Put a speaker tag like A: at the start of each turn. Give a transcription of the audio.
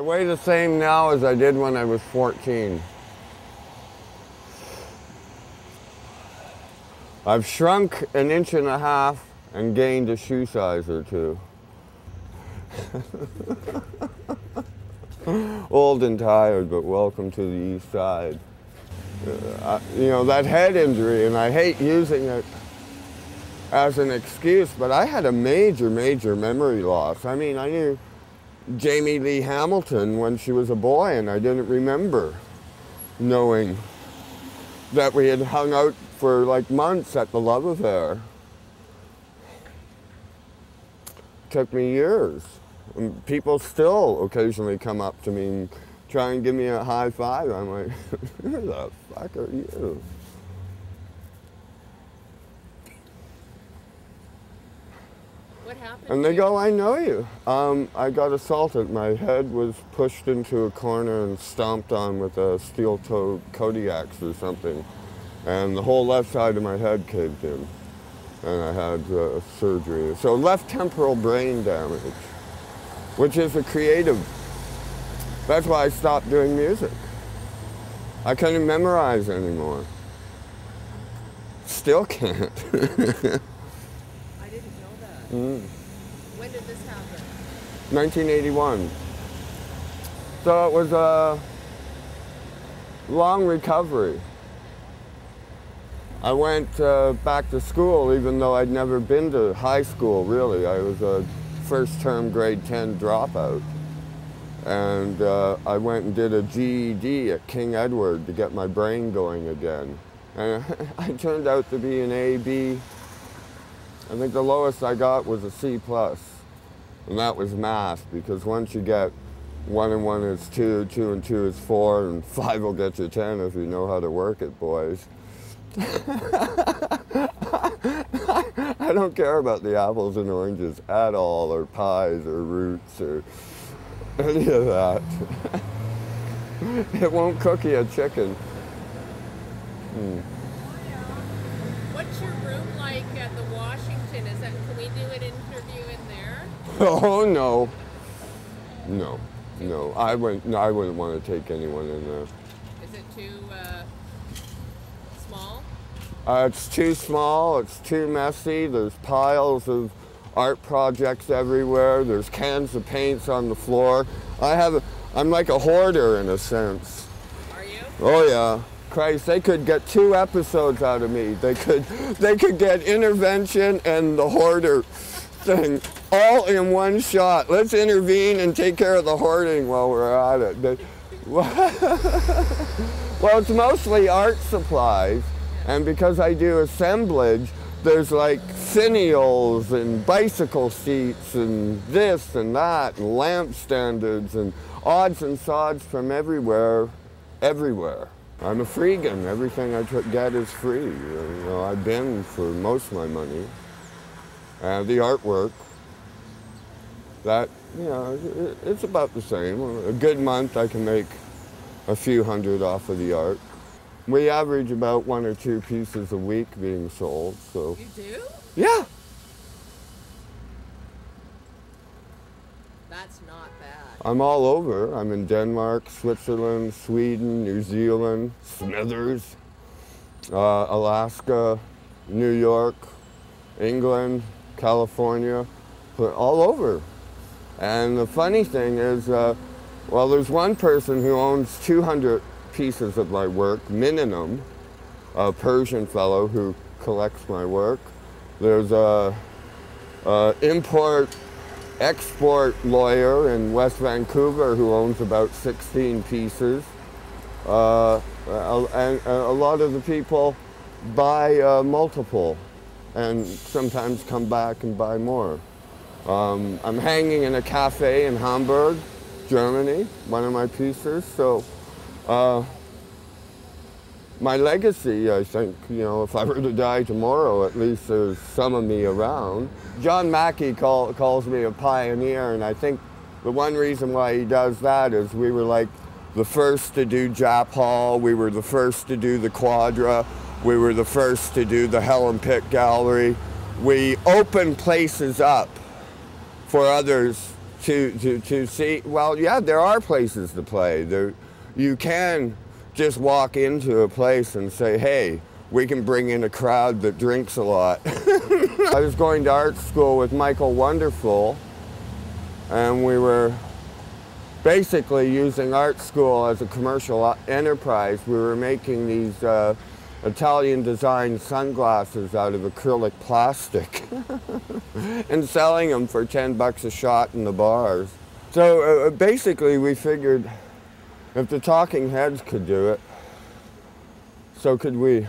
A: I weigh the same now as I did when I was 14. I've shrunk 1.5 inches and gained a shoe size or 2. Old and tired, but welcome to the East Side. You know, that head injury, and I hate using it as an excuse, but I had a major memory loss. I mean, I knew Jamie Lee Hamilton when she was a boy, and I didn't remember knowing that we had hung out for like months at the Love Affair. Took me years. And people still occasionally come up to me and try and give me a high five. I'm like, who the fuck are you?
B: What happened?
A: And they go, I know you. I got assaulted. My head was pushed into a corner and stomped on with a steel-toed Kodiaks or something. And the whole left side of my head caved in. And I had surgery. So left temporal brain damage, which is a creative. That's why I stopped doing music. I couldn't memorize anymore. Still can't.
B: I didn't know that. When did this happen?
A: 1981. So it was a long recovery. I went back to school even though I'd never been to high school, really. I was a first-term grade 10 dropout. And I went and did a GED at King Edward to get my brain going again. And I turned out to be an A, B. I think the lowest I got was a C+. And that was math, because once you get 1 and 1 is 2, 2 and 2 is 4, and 5 will get you 10 if you know how to work it, boys. I don't care about the apples and oranges at all, or pies, or roots, or any of that. It won't cook you a chicken.
B: What's your room like at the Washington? Can we do an interview in there?
A: Oh no, no. I wouldn't want to take anyone in there.
B: Is it too small?
A: It's too small. It's too messy. There's piles of art projects everywhere. There's cans of paints on the floor. I'm like a hoarder in a sense.
B: Are you?
A: Oh yeah. Christ, they could get 2 episodes out of me. They could get intervention and the hoarder thing all in one shot. Let's intervene and take care of the hoarding while we're at it. Well, it's mostly art supplies, and because I do assemblage, there's like finials and bicycle seats and this and that and lamp standards and odds and sods from everywhere. I'm a freegan. Everything I get is free. You know, I bend for most of my money. The artwork, that, you know, it's about the same. A good month I can make a few hundred off of the art. We average about 1 or 2 pieces a week being sold, so.
B: You do?
A: Yeah.
B: That's not bad.
A: I'm all over. I'm in Denmark, Switzerland, Sweden, New Zealand, Smithers, Alaska, New York, England, California, all over. And the funny thing is, well, there's one person who owns 200 pieces of my work, minimum, a Persian fellow who collects my work. There's a import-export lawyer in West Vancouver who owns about 16 pieces. And a lot of the people buy multiple and sometimes come back and buy more. I'm hanging in a cafe in Hamburg, Germany, one of my pieces. So my legacy, I think, you know, if I were to die tomorrow, at least there's some of me around. John Mackey calls me a pioneer, and I think the one reason why he does that is we were like the first to do Jap Hall, we were the first to do the Quadra, we were the first to do the Helen Pitt Gallery. We opened places up for others to see, well, yeah, there are places to play. You can just walk into a place and say, hey, we can bring in a crowd that drinks a lot. I was going to art school with Michael Wonderful, and we were basically using art school as a commercial enterprise. We were making these Italian designed sunglasses out of acrylic plastic and selling them for $10 a shot in the bars. So basically we figured if the Talking Heads could do it, so could we.